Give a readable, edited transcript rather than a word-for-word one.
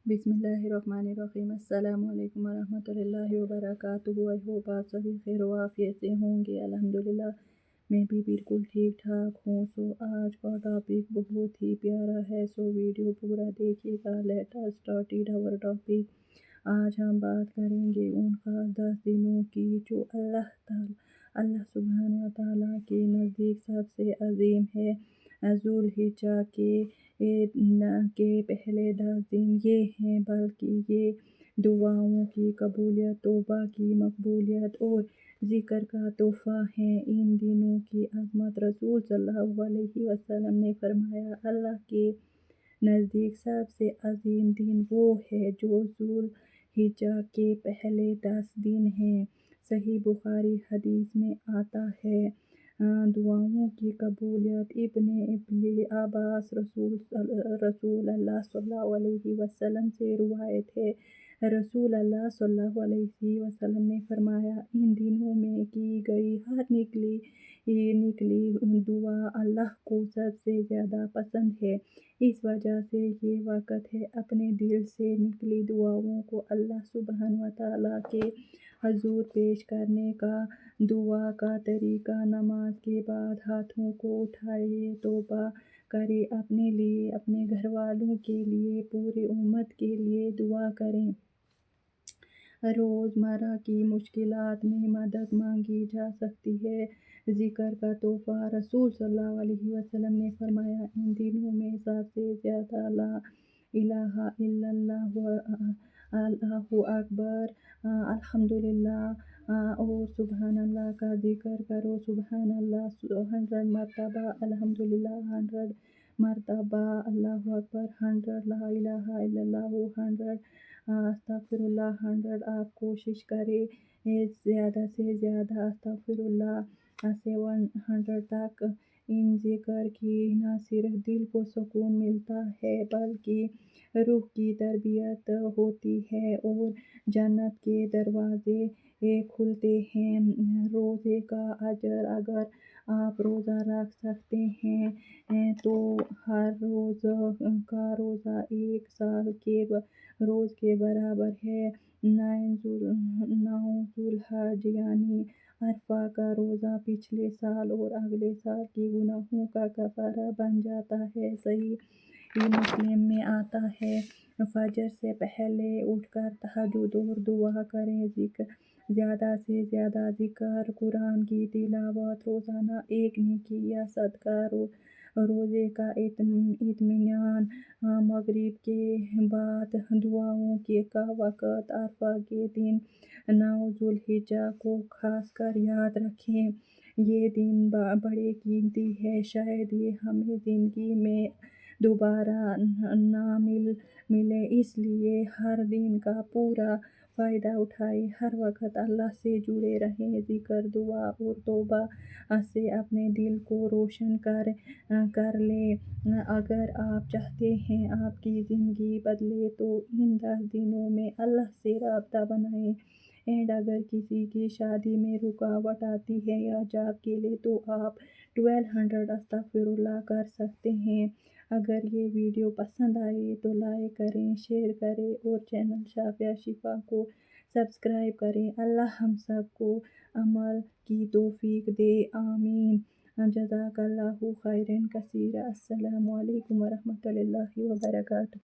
बिस्मिल्लाहिर्रहमानिर्रहीम। अस्सलाम वालेकुम वरहमतुल्लाहि वबरकातुहू। आई होप आप सभी खैर आफियत से होंगे। अल्हम्दुलिल्लाह मैं भी बिल्कुल ठीक ठाक हूँ। सो आज का टॉपिक बहुत ही प्यारा है, सो वीडियो पूरा देखिएगा। Let us start our topic. आज हम बात करेंगे उन खास 10 दिनों की जो अल्लाह सुब्हान व तआला के नज़दीक सबसे अजीम है। ज़ुल्हिज्जा के पहले 10 दिन ये हैं, बल्कि ये दुआओं की कबूलियत, तौबा की मकबूलियत और ज़िक्र का तोहफ़ा है। इन दिनों की अज़मत रसूल सल्लल्लाहु अलैहि वसल्लम ने फरमाया, अल्लाह के नज़दीक सबसे अजीम दिन वो है जो ज़ुल्हिज्जा के पहले 10 दिन हैं। सही बुखारी हदीस में आता है, दुआओं की कबूलियत। इब्ने अब्बास रसूल अल्लाह सल्लल्लाहु अलैहि वसल्लम से रुवायत है, रसूल अल्लाह सल्लल्लाहु अलैहि वसल्लम ने फरमाया, इन दिनों में की गई हर निकली दुआ अल्लाह को सबसे ज़्यादा पसंद है। इस वजह से ये वक़्त है अपने दिल से निकली दुआओं को अल्लाह सुब्हान व तआला के हज़ूर पेश करने का। दुआ का तरीका, नमाज के बाद हाथों को उठाइए, तौबा करें, अपने लिए, अपने घर वालों के लिए, पूरी उम्मत के लिए दुआ करें। रोज़मर्रा की मुश्किलात में मदद मांगी जा सकती है। ज़िक्र का तोहफ़ा, रसूल सल्लल्लाहु अलैहि वसल्लम ने फरमाया, इन दिनों में सबसे ज़्यादा ला इलाहा इल्लल्लाह, अल्लाहु अकबर, अल्हम्दुलिल्लाह और सुबहानल्लाह का ज़िक्र करो। सुबहानल्लाह 100 मरतबा, अल्हम्दुलिल्लाह 100 मरतबा, अल्लाहु अकबर 100, ला इलाहा इल्लल्लाह 100, अस्तगफिरुल्लाह 100। आप कोशिश करें ज़्यादा से ज़्यादा अस्तगफिरुल्लाह 700 तक। इन ज़िक्र की न सिर्फ दिल को सुकून मिलता है, बल्कि रूह की तरबियत होती है और जन्नत के दरवाज़े खुलते हैं। रोज़े का अजर, अगर आप रोज़ा रख सकते हैं तो हर रोज़ का रोज़ा 1 साल के रोज़ के बराबर है। 9 ज़ुल्हज यानी अरफा का रोज़ा पिछले साल और अगले साल के गुनाहों का कफ़ारा बन जाता है। सही मुस्लिम में आता है, फजर से पहले उठकर तहज्जुद और दुआ करें। ज़्यादा से ज़्यादा ज़िक्र, कुरान की तिलावत, रोज़ाना एक नेकी या सदका, रोज़े का इत्मीनान, मगरिब के बाद दुआओं का वक़्त, अरफा के दिन, 9 ज़ुल्हिज्जा को खासकर याद रखें। ये दिन बड़े कीमती है, शायद ये हमें ज़िंदगी में दोबारा ना मिले, इसलिए हर दिन का पूरा फ़ायदा उठाएं। हर वक्त अल्लाह से जुड़े रहें। ज़िक्र, दुआ और तौबा से अपने दिल को रोशन कर लें। अगर आप चाहते हैं आपकी ज़िंदगी बदले तो इन 10 दिनों में अल्लाह से राब्ता बनाएं। एंड अगर किसी की शादी में रुकावट आती है या जॉब के लिए, तो आप 1200 अस्तगफिरुल्लाह कर सकते हैं। अगर ये वीडियो पसंद आए तो लाइक करें, शेयर करें और चैनल शाफ़िया शिफ़ा को सब्सक्राइब करें। अल्लाह हम सब को अमल की तौफीक दे, आमीन। जज़ाकल्लाहु खैरन कसीरा। अस्सलामु अलैकुम वरहमतुल्लाहि वबरकातुहू।